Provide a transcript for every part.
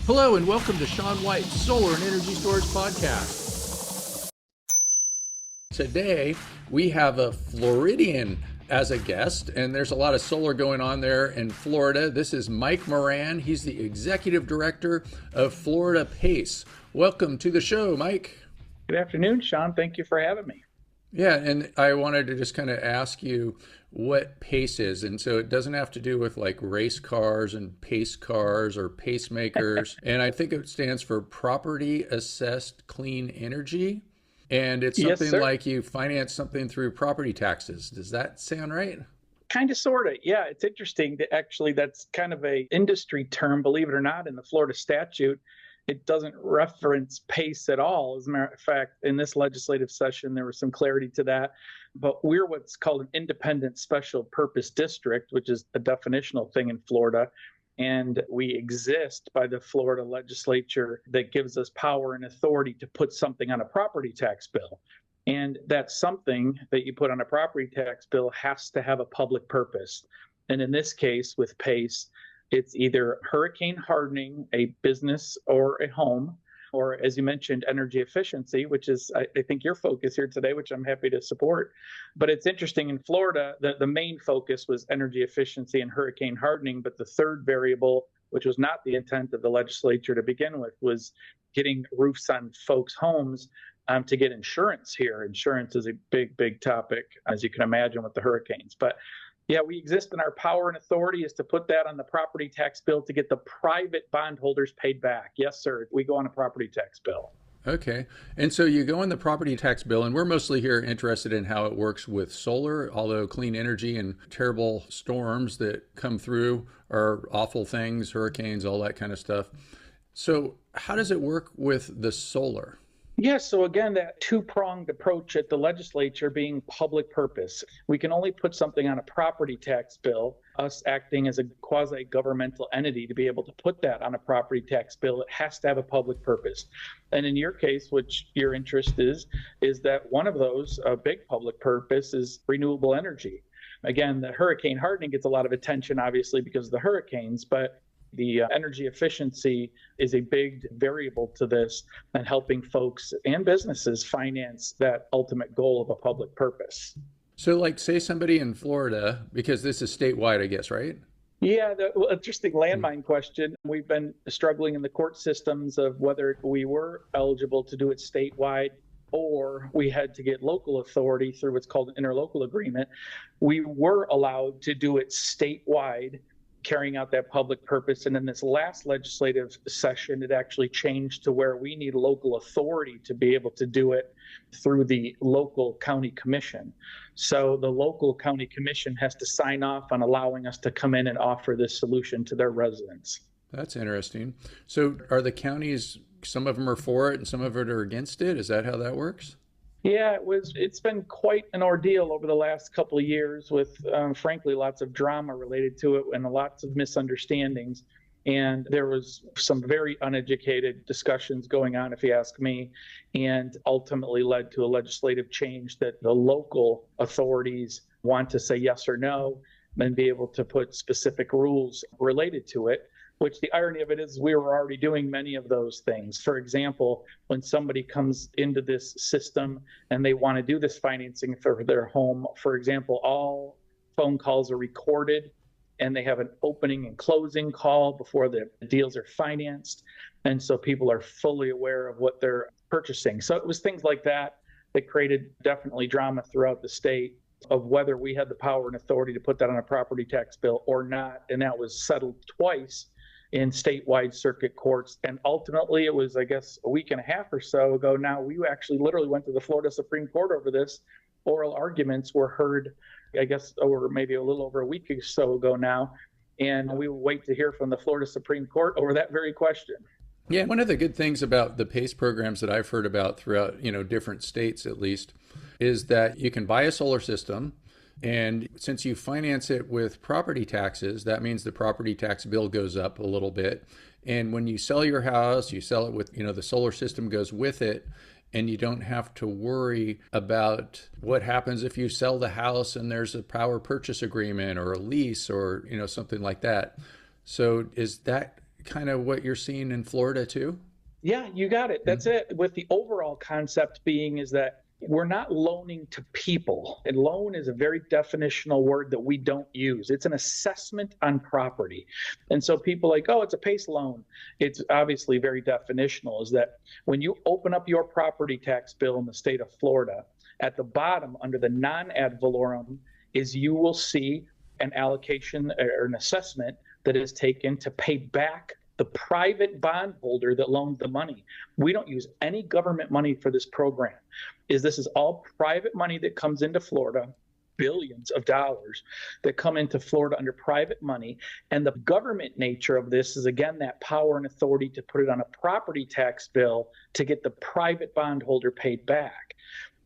Hello and welcome to Sean White's Solar and Energy Storage Podcast. Today we have a Floridian as a guest, and there's a lot of solar going on there in Florida. This is Mike Moran. He's the Executive Director of Florida PACE. Welcome to the show, Mike. Good afternoon, Sean. Thank you for having me. Yeah, and I wanted to just kind of ask you what PACE is. And so it doesn't have to do with like race cars and pace cars or pacemakers. And I think it stands for Property Assessed Clean Energy. And it's something like you finance something through property taxes. Does that sound right? Kind of, sort of. Yeah, it's interesting that actually that's kind of a industry term, believe it or not, in the Florida statute. It doesn't reference PACE at all. As a matter of fact, in this legislative session, there was some clarity to that. But we're what's called an independent special purpose district, which is a definitional thing in Florida. And we exist by the Florida legislature that gives us power and authority to put something on a property tax bill. And that something that you put on a property tax bill has to have a public purpose. And in this case, with PACE, it's either hurricane hardening, a business or a home, or as you mentioned, energy efficiency, which is, I think, your focus here today, which I'm happy to support. But it's interesting in Florida, the main focus was energy efficiency and hurricane hardening. But the third variable, which was not the intent of the legislature to begin with, was getting roofs on folks' homes to get insurance here. Insurance is a big, big topic, as you can imagine, with the hurricanes. But yeah, we exist, and our power and authority is to put that on the property tax bill to get the private bondholders paid back. Yes, sir. We go on a property tax bill. Okay. And so you go on the property tax bill, and we're mostly here interested in how it works with solar, although clean energy and terrible storms that come through are awful things, hurricanes, all that kind of stuff. So how does it work with the solar? Yes, so again, that two-pronged approach at the legislature being public purpose. We can only put something on a property tax bill, us acting as a quasi-governmental entity to be able to put that on a property tax bill. It has to have a public purpose. And in your case, which your interest is that one of those, a big public purpose, is renewable energy. Again, the hurricane hardening gets a lot of attention, obviously, because of the hurricanes, but the energy efficiency is a big variable to this and helping folks and businesses finance that ultimate goal of a public purpose. So like say somebody in Florida, because this is statewide, I guess, right? Yeah, the interesting landmine question. We've been struggling in the court systems of whether we were eligible to do it statewide or we had to get local authority through what's called an interlocal agreement. We were allowed to do it statewide, carrying out that public purpose. And in this last legislative session, it actually changed to where we need local authority to be able to do it through the local county commission. So the local county commission has to sign off on allowing us to come in and offer this solution to their residents. That's interesting. So are the counties, some of them are for it and some of it are against it? Is that how that works? Yeah, it's been quite an ordeal over the last couple of years with, frankly, lots of drama related to it and lots of misunderstandings. And there was some very uneducated discussions going on, if you ask me, and ultimately led to a legislative change that the local authorities want to say yes or no and be able to put specific rules related to it. Which the irony of it is we were already doing many of those things. For example, when somebody comes into this system and they want to do this financing for their home, for example, all phone calls are recorded and they have an opening and closing call before the deals are financed. And so people are fully aware of what they're purchasing. So it was things like that that created definitely drama throughout the state of whether we had the power and authority to put that on a property tax bill or not. And that was settled twice in statewide circuit courts. And ultimately, it was, I guess, a week and a half or so ago now, we actually literally went to the Florida Supreme Court over this. Oral arguments were heard, I guess, over maybe a little over a week or so ago now. And we will wait to hear from the Florida Supreme Court over that very question. Yeah, one of the good things about the PACE programs that I've heard about throughout, different states at least, is that you can buy a solar system. And since you finance it with property taxes, that means the property tax bill goes up a little bit. And when you sell your house, you sell it with, the solar system goes with it. And you don't have to worry about what happens if you sell the house and there's a power purchase agreement or a lease or, something like that. So is that kind of what you're seeing in Florida too? Yeah, you got it. That's it. With the overall concept being is that we're not loaning to people. And loan is a very definitional word that we don't use. It's an assessment on property. And so people like, oh, it's a PACE loan. It's obviously very definitional, is that when you open up your property tax bill in the state of Florida, at the bottom under the non-ad valorem is you will see an allocation or an assessment that is taken to pay back the private bondholder that loaned the money. We don't use any government money for this program. This is all private money that comes into Florida, billions of dollars that come into Florida under private money. And the government nature of this is, again, that power and authority to put it on a property tax bill to get the private bondholder paid back.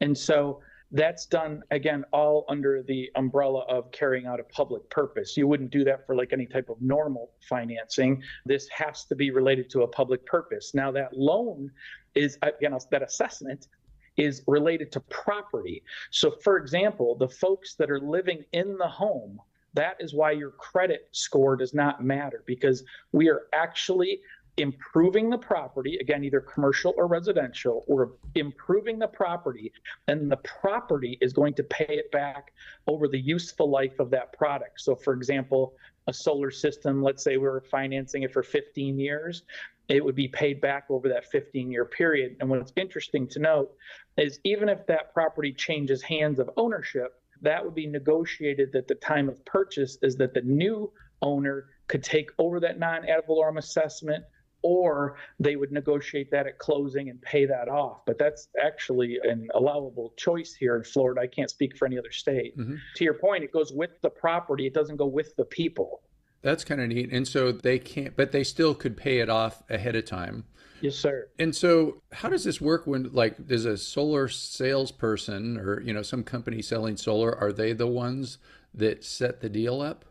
And so that's done, again, all under the umbrella of carrying out a public purpose. You wouldn't do that for like any type of normal financing. This has to be related to a public purpose. Now, that loan is, again, that assessment is related to property. So, for example, the folks that are living in the home, that is why your credit score does not matter, because we are actually improving the property, again, either commercial or residential, or improving the property, and the property is going to pay it back over the useful life of that product. So, for example, a solar system, let's say we were financing it for 15 years, it would be paid back over that 15-year period. And what's interesting to note is even if that property changes hands of ownership, that would be negotiated at the time of purchase, is that the new owner could take over that non-ad valorem assessment, or they would negotiate that at closing and pay that off. But that's actually an allowable choice here in Florida. I can't speak for any other state. Mm-hmm. To your point, it goes with the property. It doesn't go with the people. That's kind of neat. And so they can't, but they still could pay it off ahead of time. Yes, sir. And so how does this work when, like, there's a solar salesperson or, some company selling solar? Are they the ones that set the deal up?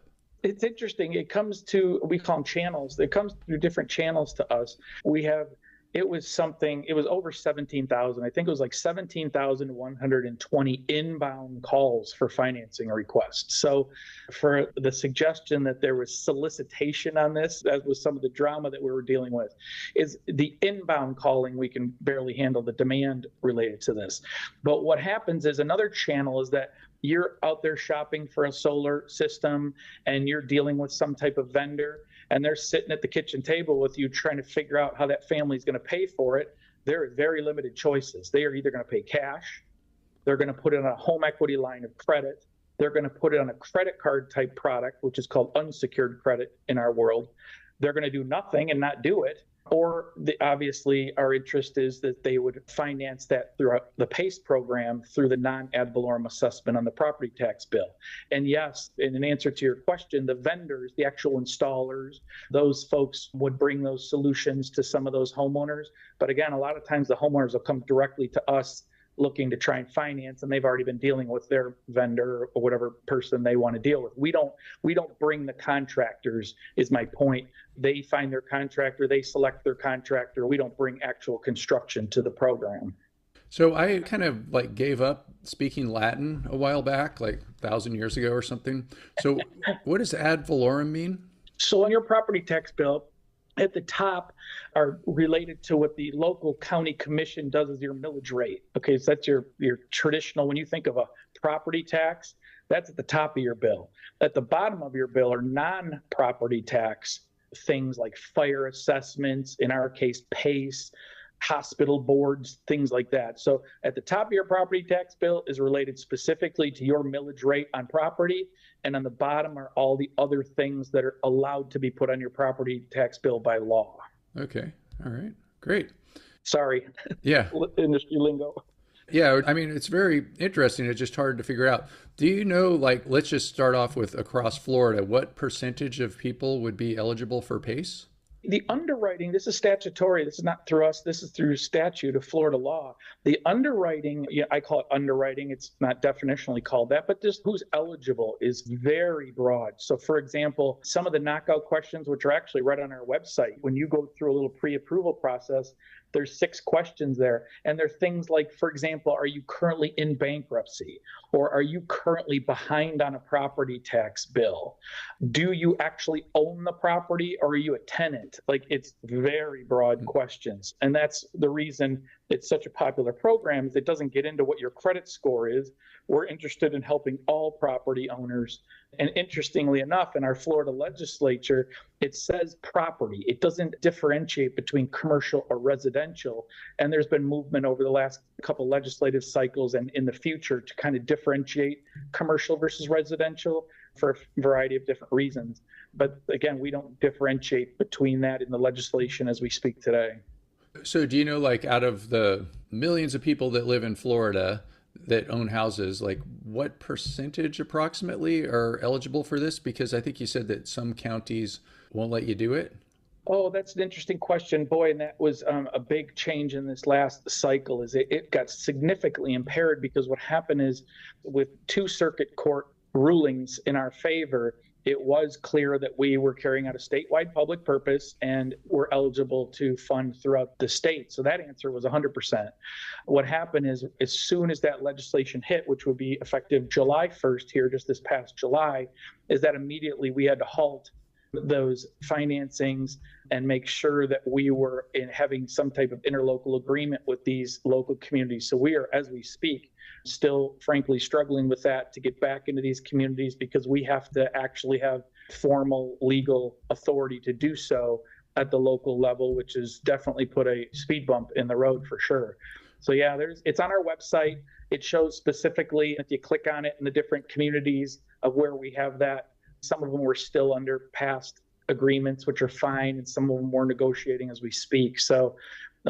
It's interesting. It comes to, we call them channels. It comes through different channels to us. It was over 17,000. I think it was like 17,120 inbound calls for financing requests. So for the suggestion that there was solicitation on this, that was some of the drama that we were dealing with, is the inbound calling. We can barely handle the demand related to this. But what happens is another channel is that you're out there shopping for a solar system and you're dealing with some type of vendor, and they're sitting at the kitchen table with you trying to figure out how that family is going to pay for it. There are very limited choices. They are either going to pay cash, they're going to put it on a home equity line of credit, they're going to put it on a credit card type product, which is called unsecured credit in our world. They're going to do nothing and not do it. Or obviously our interest is that they would finance that through the PACE program through the non-ad valorem assessment on the property tax bill. And yes, in answer to your question, the vendors, the actual installers, those folks would bring those solutions to some of those homeowners. But again, a lot of times the homeowners will come directly to us looking to try and finance, and they've already been dealing with their vendor or whatever person they want to deal with. We don't bring the contractors, is my point. They find their contractor, they select their contractor. We don't bring actual construction to the program. So I kind of like gave up speaking Latin a while back, like 1,000 years ago or something. So what does ad valorem mean? So on your property tax bill, at the top are related to what the local county commission does as your millage rate. Okay, so that's your traditional, when you think of a property tax, that's at the top of your bill. At the bottom of your bill are non-property tax things like fire assessments, in our case, PACE, hospital boards, things like that. So at the top of your property tax bill is related specifically to your millage rate on property. And on the bottom are all the other things that are allowed to be put on your property tax bill by law. Okay. All right. Great. Sorry. Yeah. Industry lingo. Yeah. I mean, it's very interesting. It's just hard to figure out. Do you know, like, let's just start off with across Florida, what percentage of people would be eligible for PACE? The underwriting, this is statutory. This is not through us. This is through statute of Florida law. The underwriting, I call it underwriting. It's not definitionally called that, but just who's eligible is very broad. So, for example, some of the knockout questions, which are actually right on our website, when you go through a little pre-approval process, there's 6 questions there. And they're things like, for example, are you currently in bankruptcy? Or are you currently behind on a property tax bill? Do you actually own the property, or are you a tenant? gamut. Like, it's very broad questions. And that's the reason it's such a popular program, is it doesn't get into what your credit score is. We're interested in helping all property owners. And interestingly enough, in our Florida legislature, it says property. It doesn't differentiate between commercial or residential. And there's been movement over the last couple legislative cycles and in the future to kind of differentiate commercial versus residential for a variety of different reasons. But again, we don't differentiate between that in the legislation as we speak today. So do you know, like, out of the millions of people that live in Florida that own houses, like, what percentage approximately are eligible for this? Because I think you said that some counties won't let you do it. Oh, that's an interesting question, boy. And that was a big change in this last cycle. Is it got significantly impaired, because what happened is, with two circuit court rulings in our favor, it was clear that we were carrying out a statewide public purpose and were eligible to fund throughout the state. So that answer was 100%. What happened is, as soon as that legislation hit, which would be effective July 1st here, just this past July, is that immediately we had to halt those financings and make sure that we were in having some type of interlocal agreement with these local communities. So we are, as we speak, still frankly struggling with that to get back into these communities, because we have to actually have formal legal authority to do so at the local level, which has definitely put a speed bump in the road for sure. So yeah, it's on our website. It shows specifically, if you click on it, in the different communities of where we have that. Some of them were still under past agreements, which are fine, and some of them we're negotiating as we speak. So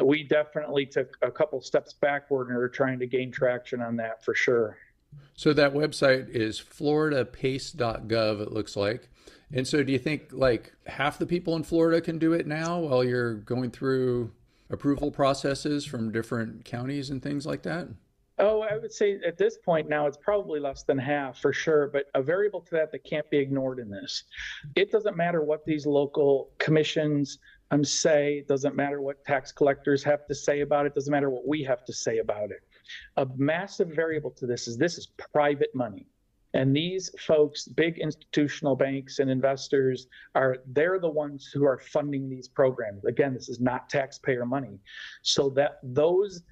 we definitely took a couple steps backward and are trying to gain traction on that for sure. So that website is floridapace.gov, it looks like. And so do you think like half the people in Florida can do it now while you're going through approval processes from different counties and things like that? Oh, I would say at this point now, it's probably less than half for sure, but a variable to that can't be ignored in this. It doesn't matter what these local commissions say, it doesn't matter what tax collectors have to say about it, doesn't matter what we have to say about it. A massive variable to this is private money. And these folks, big institutional banks and investors, they're the ones who are funding these programs. Again, this is not taxpayer money. So that those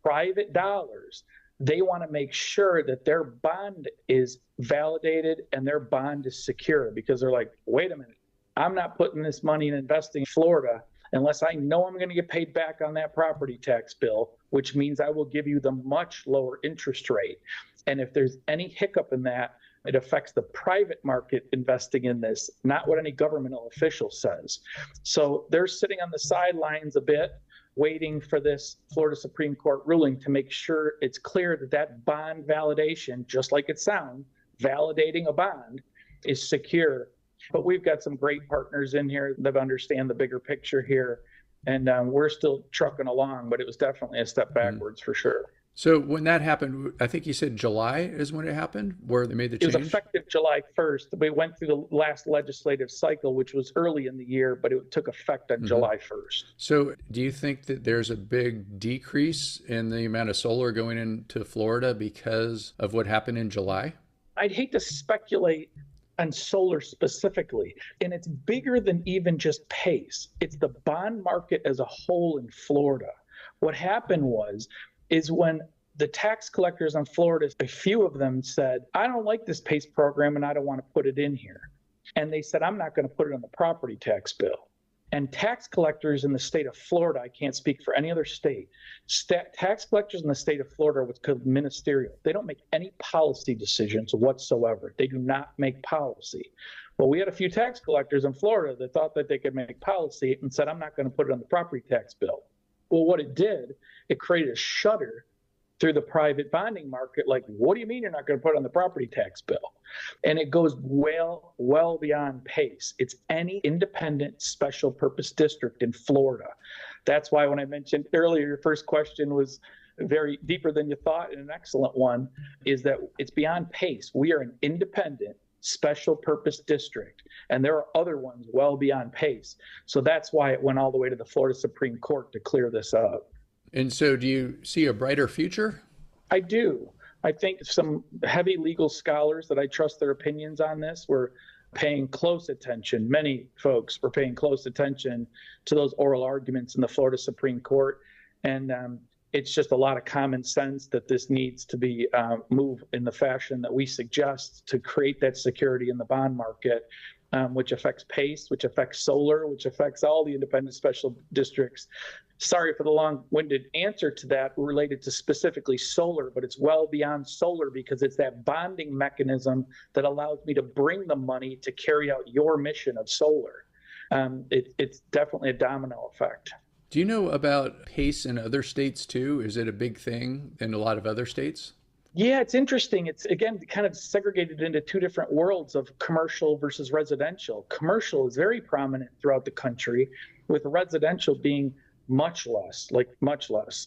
private dollars, they want to make sure that their bond is validated and their bond is secure, because they're like, wait a minute, I'm not putting this money and investing in Florida unless I know I'm going to get paid back on that property tax bill, which means I will give you the much lower interest rate. And if there's any hiccup in that, it affects the private market investing in this, not what any governmental official says. So they're sitting on the sidelines a bit, waiting for this Florida Supreme Court ruling to make sure it's clear that that bond validation, just like it sounds, validating a bond, is secure. But we've got some great partners in here that understand the bigger picture here, and we're still trucking along, but it was definitely a step backwards for sure. So when that happened, I think you said July is when it happened, where they made the change? It was effective July 1st. We went through the last legislative cycle, which was early in the year, but it took effect on July 1st. So do you think that there's a big decrease in the amount of solar going into Florida because of what happened in July? I'd hate to speculate on solar specifically, and it's bigger than even just PACE. It's the bond market as a whole in Florida. What happened is when the tax collectors in Florida, a few of them said, I don't like this PACE program and I don't want to put it in here. And they said, I'm not going to put it on the property tax bill. And tax collectors in the state of Florida, I can't speak for any other state, tax collectors in the state of Florida are what's called ministerial. They don't make any policy decisions whatsoever. They do not make policy. Well, we had a few tax collectors in Florida that thought that they could make policy and said, I'm not going to put it on the property tax bill. Well, what it did, it created a shudder through the private bonding market. Like, what do you mean you're not going to put it on the property tax bill? And it goes well beyond PACE. It's any independent special purpose district in Florida. That's why when I mentioned earlier, your first question was very deeper than you thought, and an excellent one, is that it's beyond PACE. We are an independent special purpose district, and there are other ones well beyond PACE. So that's why it went all the way to the Florida Supreme Court to clear this up. And so do you see a brighter future? I do. I think some heavy legal scholars that I trust their opinions on this were paying close attention. Many folks were paying close attention to those oral arguments in the Florida Supreme Court. And it's just a lot of common sense that this needs to be moved in the fashion that we suggest to create that security in the bond market, which affects PACE, which affects solar, which affects all the independent special districts. Sorry for the long-winded answer to that related to specifically solar, but it's well beyond solar because it's that bonding mechanism that allows me to bring the money to carry out your mission of solar. It's definitely a domino effect. Do you know about PACE in other states too? Is it a big thing in a lot of other states? Yeah, it's interesting. It's, again, kind of segregated into two different worlds of commercial versus residential. Commercial is very prominent throughout the country, with residential being much less,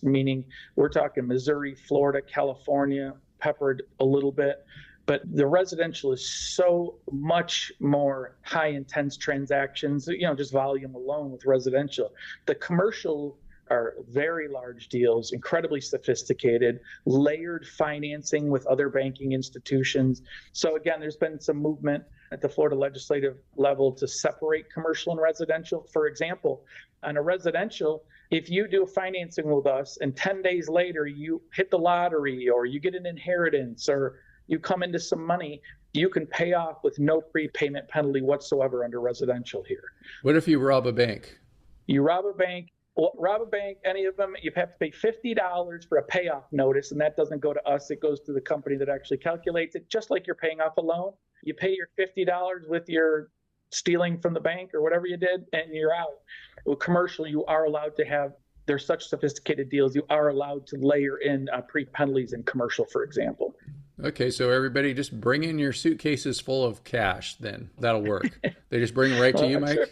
meaning we're talking Missouri, Florida, California, peppered a little bit. But the residential is so much more high intense transactions, just volume alone with residential. The commercial are very large deals, incredibly sophisticated, layered financing with other banking institutions. So again, there's been some movement at the Florida legislative level to separate commercial and residential. For example, on a residential, if you do financing with us and 10 days later you hit the lottery or you get an inheritance or you come into some money, you can pay off with no prepayment penalty whatsoever under residential here. What if you rob a bank? You rob a bank, any of them, you have to pay $50 for a payoff notice, and that doesn't go to us. It goes to the company that actually calculates it, just like you're paying off a loan. You pay your $50 with your stealing from the bank or whatever you did, and you're out. With commercial, you are allowed to have, there's such sophisticated deals, you are allowed to layer in pre-penalties in commercial, for example. Okay, so everybody just bring in your suitcases full of cash then. That'll work. They just bring it right to you, I'm Mike? sure if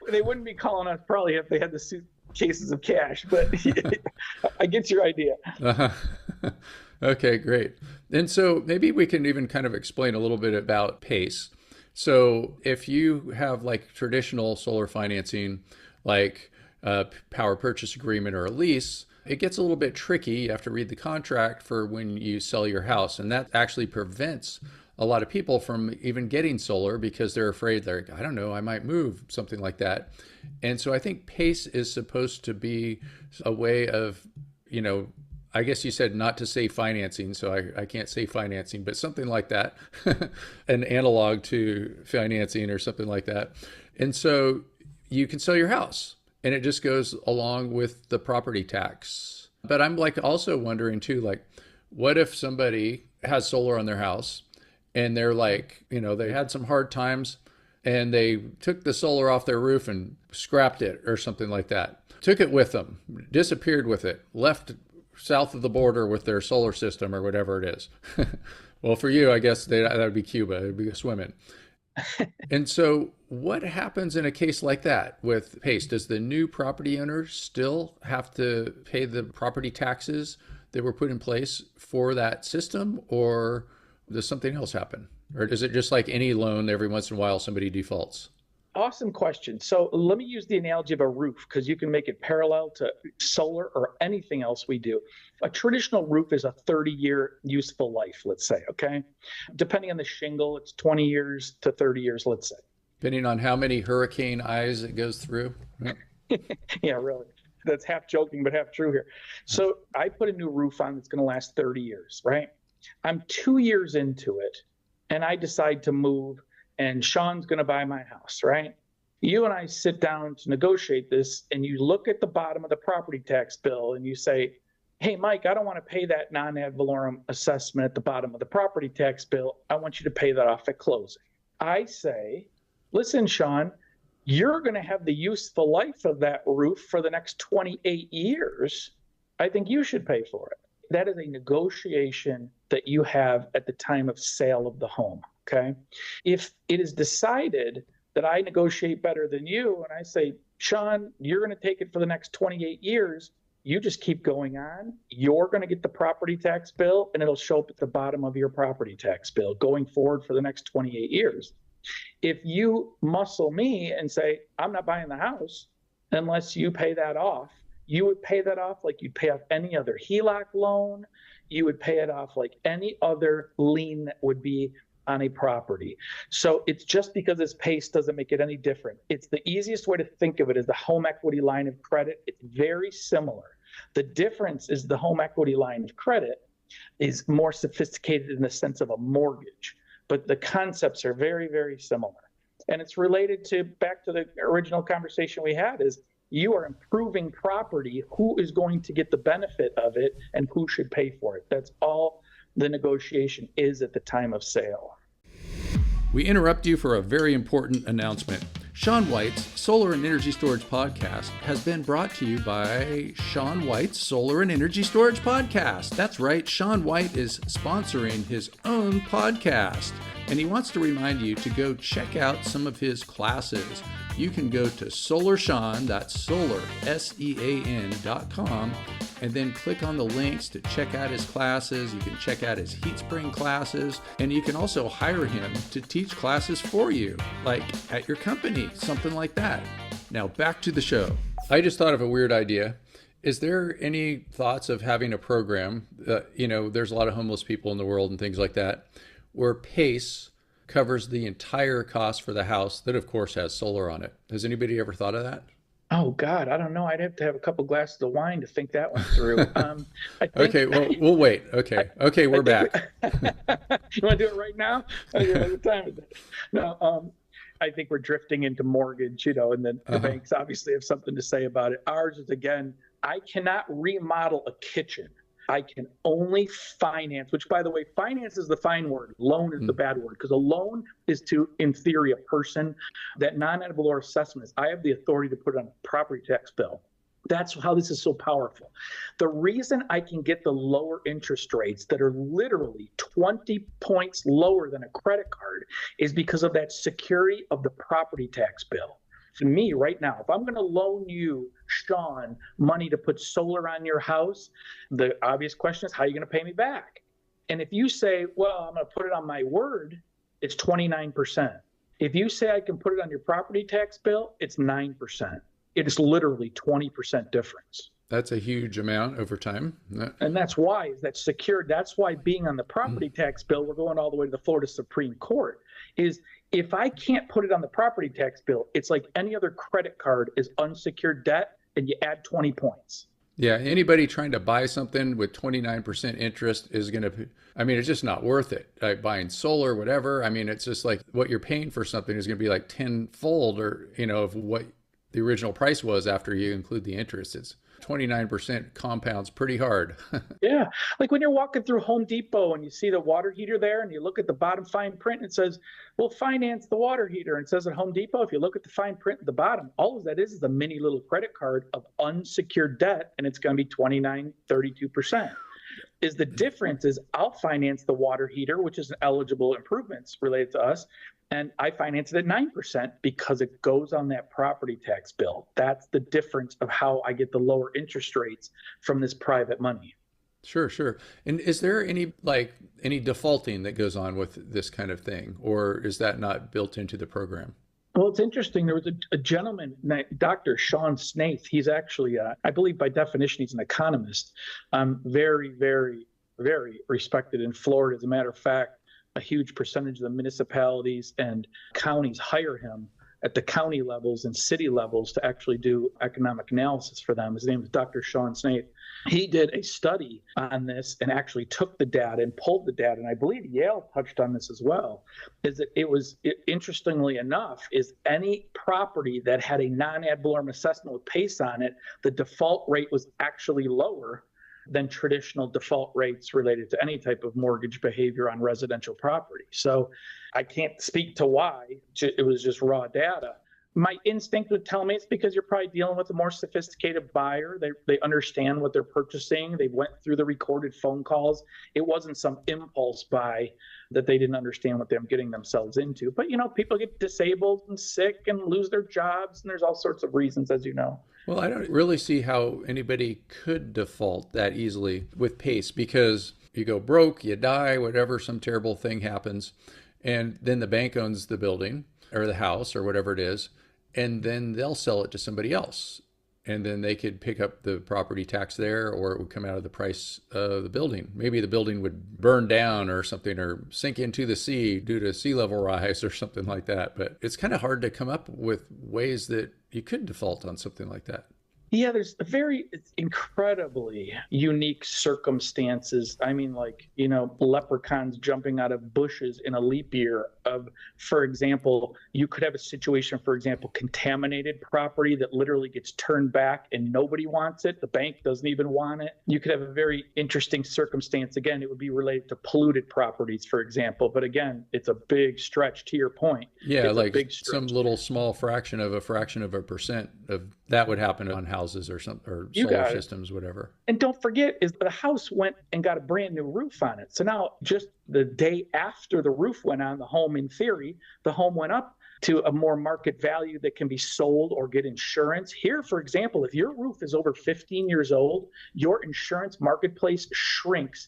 they wouldn't be calling us probably if they had the suitcases of cash, but I get your idea. Uh-huh. Okay, great. And so maybe we can even kind of explain a little bit about PACE. So if you have like traditional solar financing, like a power purchase agreement or a lease, it gets a little bit tricky. You have to read the contract for when you sell your house. And that actually prevents a lot of people from even getting solar because they're afraid I don't know, I might move, something like that. And so I think PACE is supposed to be a way of, I guess you said not to say financing, so I can't say financing, but something like that, an analog to financing or something like that. And so you can sell your house. And it just goes along with the property tax. But I'm also wondering too, what if somebody has solar on their house and they're they had some hard times and they took the solar off their roof and scrapped it or something like that. Took it with them, disappeared with it, left south of the border with their solar system or whatever it is. Well, for you, I guess that would be Cuba. It would be swimming. And so what happens in a case like that with PACE? Does the new property owner still have to pay the property taxes that were put in place for that system, or does something else happen? Or is it just like any loan, every once in a while somebody defaults? Awesome question. So let me use the analogy of a roof because you can make it parallel to solar or anything else we do. A traditional roof is a 30-year useful life, let's say, okay? Depending on the shingle, it's 20 years to 30 years, let's say. Depending on how many hurricane eyes it goes through. Yeah, yeah, really. That's half joking, but half true here. So I put a new roof on that's going to last 30 years, right? I'm 2 years into it, and I decide to move, and Sean's going to buy my house, right? You and I sit down to negotiate this, and you look at the bottom of the property tax bill, and you say, hey, Mike, I don't want to pay that non-ad valorem assessment at the bottom of the property tax bill. I want you to pay that off at closing. I say, listen, Sean, you're going to have the useful life of that roof for the next 28 years. I think you should pay for it. That is a negotiation that you have at the time of sale of the home. Okay. If it is decided that I negotiate better than you and I say, Sean, you're going to take it for the next 28 years, you just keep going on. You're going to get the property tax bill and it'll show up at the bottom of your property tax bill going forward for the next 28 years. If you muscle me and say, I'm not buying the house unless you pay that off, you would pay that off like you'd pay off any other HELOC loan. You would pay it off like any other lien that would be on a property. So it's just because it's PACE doesn't make it any different. It's the easiest way to think of it is the home equity line of credit. It's very similar. The difference is the home equity line of credit is more sophisticated in the sense of a mortgage, but the concepts are very, very similar. And it's related to back to the original conversation we had is you are improving property. Who is going to get the benefit of it and who should pay for it? That's all the negotiation is at the time of sale. We interrupt you for a very important announcement. Sean White's Solar and Energy Storage Podcast has been brought to you by Sean White's Solar and Energy Storage Podcast. That's right, Sean White is sponsoring his own podcast, and he wants to remind you to go check out some of his classes. You can go to SolarSean, that's solar, SEAN.com, and then click on the links to check out his classes. You can check out his heat spring classes, and you can also hire him to teach classes for you, like at your company, something like that. Now back to the show. I just thought of a weird idea. Is there any thoughts of having a program, there's a lot of homeless people in the world and things like that, where PACE covers the entire cost for the house that of course has solar on it? Has anybody ever thought of that? Oh God, I don't know. I'd have to have a couple glasses of wine to think that one through. Okay, well, we'll wait. Okay, we're back. You want to do it right now? Okay, what time is it? No, I think we're drifting into mortgage, and then the banks obviously have something to say about it. Ours is, again, I cannot remodel a kitchen. I can only finance, which, by the way, finance is the fine word. Loan is the bad word, because a loan is to, in theory, a person. That non-ad valorem assessment is I have the authority to put it on a property tax bill. That's how this is so powerful. The reason I can get the lower interest rates that are literally 20 points lower than a credit card is because of that security of the property tax bill. To me right now, if I'm going to loan you, Sean, money to put solar on your house, the obvious question is, how are you going to pay me back? And if you say, well, I'm going to put it on my word, it's 29%. If you say I can put it on your property tax bill, it's 9%. It is literally 20% difference. That's a huge amount over time. And that's why that's secured. That's why being on the property tax bill, we're going all the way to the Florida Supreme Court, is if I can't put it on the property tax bill, it's like any other credit card is unsecured debt, and you add 20 points. Yeah, anybody trying to buy something with 29% interest is going to, it's just not worth it. Like buying solar, whatever. It's just like what you're paying for something is going to be like tenfold or, of what the original price was after you include the interest. It's 29% compounds pretty hard. Yeah. Like when you're walking through Home Depot and you see the water heater there and you look at the bottom fine print and it says, we'll finance the water heater. And it says at Home Depot, if you look at the fine print at the bottom, all of that is a mini little credit card of unsecured debt. And it's going to be 29, 32%. Is the difference is I'll finance the water heater, which is an eligible improvements related to us. And I finance it at 9% because it goes on that property tax bill. That's the difference of how I get the lower interest rates from this private money. Sure. And is there any defaulting that goes on with this kind of thing, or is that not built into the program? Well, it's interesting. There was a gentleman, Dr. Sean Snaith. He's actually, I believe by definition, he's an economist. Very, very, very respected in Florida. As a matter of fact, a huge percentage of the municipalities and counties hire him at the county levels and city levels to actually do economic analysis for them. His name is Dr. Sean Snaith. He did a study on this and actually took the data and pulled the data. And I believe Yale touched on this as well, is that interestingly enough, is any property that had a non-ad valorem assessment with PACE on it, the default rate was actually lower than traditional default rates related to any type of mortgage behavior on residential property. So I can't speak to why. It was just raw data. My instinct would tell me it's because you're probably dealing with a more sophisticated buyer. They understand what they're purchasing. They went through the recorded phone calls. It wasn't some impulse buy that they didn't understand what they're getting themselves into. But, people get disabled and sick and lose their jobs, and there's all sorts of reasons, as you know. Well, I don't really see how anybody could default that easily with PACE, because you go broke, you die, whatever, some terrible thing happens, and then the bank owns the building or the house or whatever it is, and then they'll sell it to somebody else. and then they could pick up the property tax there, or it would come out of the price of the building. Maybe the building would burn down or something, or sink into the sea due to sea level rise or something like that. But it's kind of hard to come up with ways that you could default on something like that. Yeah, there's it's incredibly unique circumstances. I mean, like, leprechauns jumping out of bushes in a leap year for example, you could have a situation, for example, contaminated property that literally gets turned back and nobody wants it. The bank doesn't even want it. You could have a very interesting circumstance. Again, it would be related to polluted properties, for example. But again, it's a big stretch to your point. Yeah, it's like some little small fraction of a percent of that would happen on houses or solar systems, whatever. And don't forget, is the house went and got a brand new roof on it. So now just the day after the roof went on the home, in theory, the home went up to a more market value that can be sold or get insurance. Here, for example, if your roof is over 15 years old, your insurance marketplace shrinks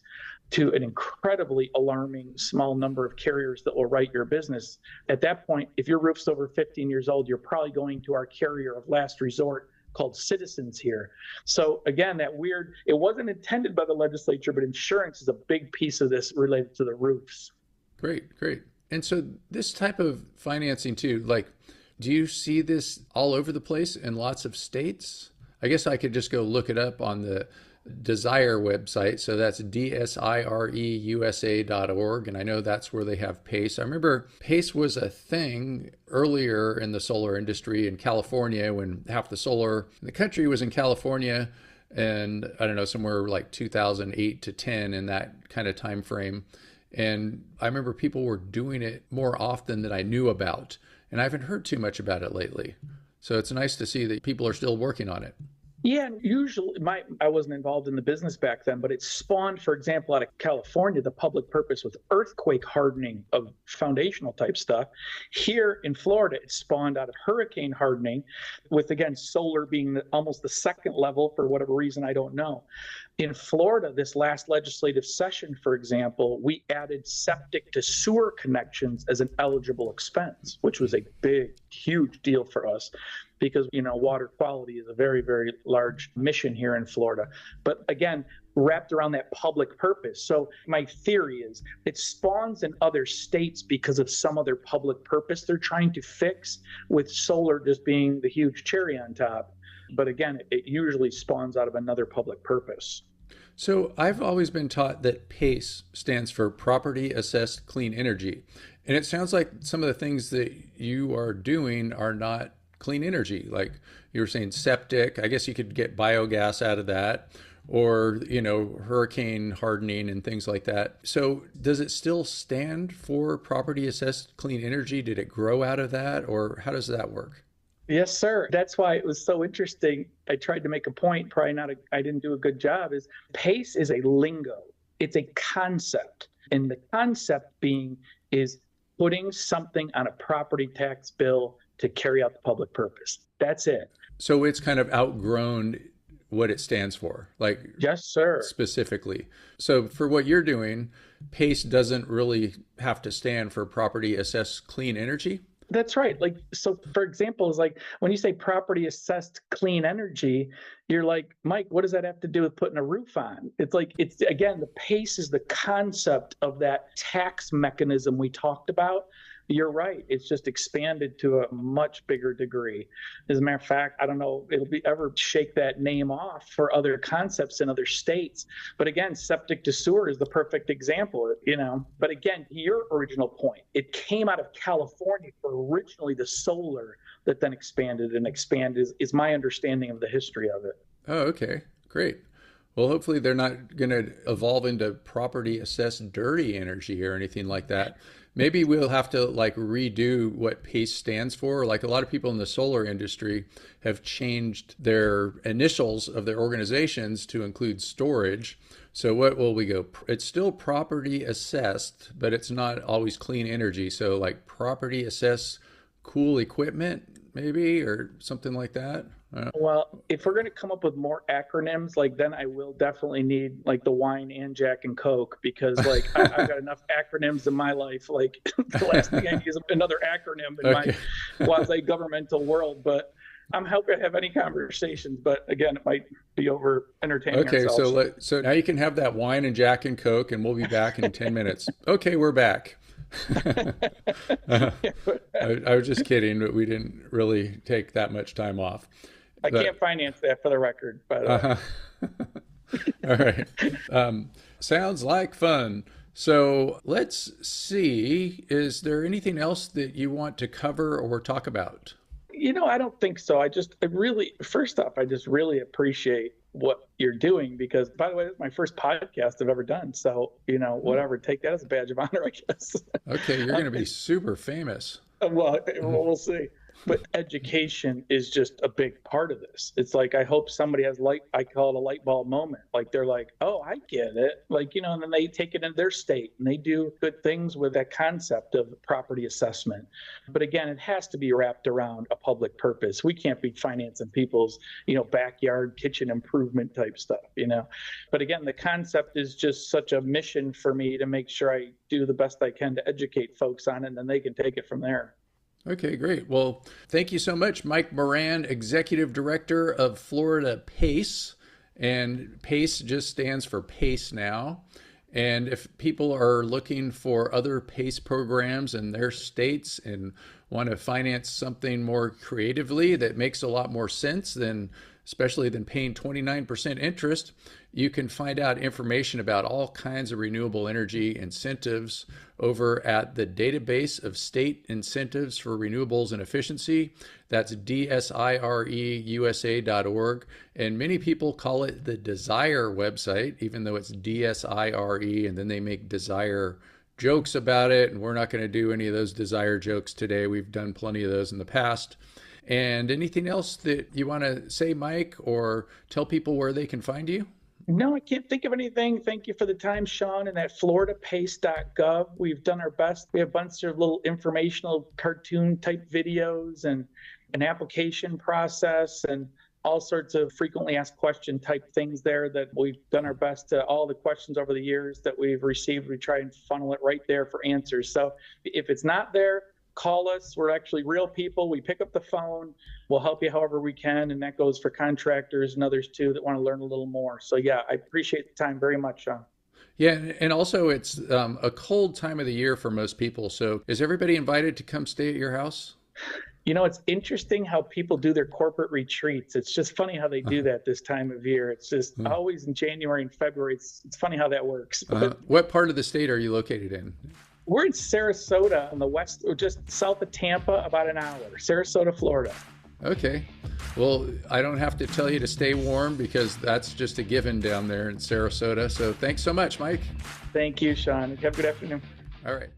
to an incredibly alarming small number of carriers that will write your business. At that point, if your roof's over 15 years old, you're probably going to our carrier of last resort called Citizens here. So again, it wasn't intended by the legislature, but insurance is a big piece of this related to the roofs. Great. And so this type of financing too, like, do you see this all over the place in lots of states? I guess I could just go look it up on the Desire website. So that's DSIREUSA.org. And I know that's where they have PACE. I remember PACE was a thing earlier in the solar industry in California when half the solar in the country was in California. And I don't know, somewhere like 2008 to 10 in that kind of time frame. And I remember people were doing it more often than I knew about. And I haven't heard too much about it lately. So it's nice to see that people are still working on it. Yeah, and usually I wasn't involved in the business back then, but it spawned, for example, out of California, the public purpose with earthquake hardening of foundational type stuff. Here in Florida, it spawned out of hurricane hardening with, again, solar being almost the second level for whatever reason, I don't know. In Florida, this last legislative session, for example, we added septic to sewer connections as an eligible expense, which was a big, huge deal for us because, water quality is a very, very large mission here in Florida. But again, wrapped around that public purpose. So my theory is it spawns in other states because of some other public purpose they're trying to fix, with solar just being the huge cherry on top. But again, it usually spawns out of another public purpose. So I've always been taught that PACE stands for Property Assessed Clean Energy. And it sounds like some of the things that you are doing are not clean energy. Like you were saying, septic, I guess you could get biogas out of that, or, hurricane hardening and things like that. So does it still stand for Property Assessed Clean Energy? Did it grow out of that, or how does that work? Yes, sir. That's why it was so interesting. I tried to make a point, I didn't do a good job, is PACE is a lingo. It's a concept. And the concept is putting something on a property tax bill to carry out the public purpose. That's it. So it's kind of outgrown what it stands for, like, yes, sir, specifically. So for what you're doing, PACE doesn't really have to stand for Property Assessed Clean Energy? That's right. Like, so for example, is like when you say property assessed clean energy, you're like, Mike, what does that have to do with putting a roof on? It's like, again, the PACE is the concept of that tax mechanism we talked about. You're right. It's just expanded to a much bigger degree. As a matter of fact, I don't know if it'll ever shake that name off for other concepts in other states. But again, septic to sewer is the perfect example, But again, your original point, it came out of California for originally the solar that then expanded is my understanding of the history of it. Oh, okay. Great. Well, hopefully they're not going to evolve into property assessed dirty energy or anything like that. Maybe we'll have to redo what PACE stands for. Like a lot of people in the solar industry have changed their initials of their organizations to include storage. So what will we go? It's still property assessed, but it's not always clean energy. So like property assessed cool equipment, maybe, or something like that. Well, if we're going to come up with more acronyms, then I will definitely need the wine and Jack and Coke, because I've got enough acronyms in my life. The last thing I need is another acronym in my quasi-governmental world. But I'm happy to have any conversations, but again, it might be over entertaining Okay, ourselves. so now you can have that wine and Jack and Coke, and we'll be back in 10 minutes. Okay, we're back. I was just kidding, but we didn't really take that much time off. I But, can't finance that for the record, but uh all right. Sounds like fun. So let's see. Is there anything else that you want to cover or talk about? I don't think so. First off, I just really appreciate what you're doing because, by the way, it's my first podcast I've ever done. So, whatever, take that as a badge of honor, I guess. Okay, you're going to be super famous. Well, we'll see. But education is just a big part of this. It's like I hope somebody has I call it a light bulb moment. Like they're like, oh, I get it. And then they take it in their state and they do good things with that concept of property assessment. But again, it has to be wrapped around a public purpose. We can't be financing people's, backyard kitchen improvement type stuff, But again, the concept is just such a mission for me to make sure I do the best I can to educate folks on it, and then they can take it from there. Okay, great. Well, thank you so much, Mike Moran, Executive Director of Florida PACE. And PACE just stands for PACE now. And if people are looking for other PACE programs in their states and want to finance something more creatively that makes a lot more sense especially than paying 29% interest, you can find out information about all kinds of renewable energy incentives over at the Database of State Incentives for Renewables and Efficiency. That's dsireusa.org. And many people call it the Desire website, even though it's DSIRE, and then they make Desire jokes about it. And we're not going to do any of those Desire jokes today. We've done plenty of those in the past. And anything else that you want to say, Mike, or tell people where they can find you? No, I can't think of anything. Thank you for the time, Sean. And at floridapace.gov, we've done our best. We have a bunch of little informational cartoon type videos and an application process and all sorts of frequently asked question type things there that we've done our best to all the questions over the years that we've received. We try and funnel it right there for answers. So if it's not there, call us. We're actually real people. We pick up the phone. We'll help you however we can. And that goes for contractors and others too that want to learn a little more. So yeah, I appreciate the time very much, Sean. Yeah, and also it's a cold time of the year for most people. So is everybody invited to come stay at your house? It's interesting how people do their corporate retreats. It's just funny how they do that this time of year. It's just always in January and February. It's funny how that works. What part of the state are you located in? We're in Sarasota on the west, or just south of Tampa, about an hour. Sarasota, Florida. Okay. Well, I don't have to tell you to stay warm because that's just a given down there in Sarasota. So thanks so much, Mike. Thank you, Sean. Have a good afternoon. All right.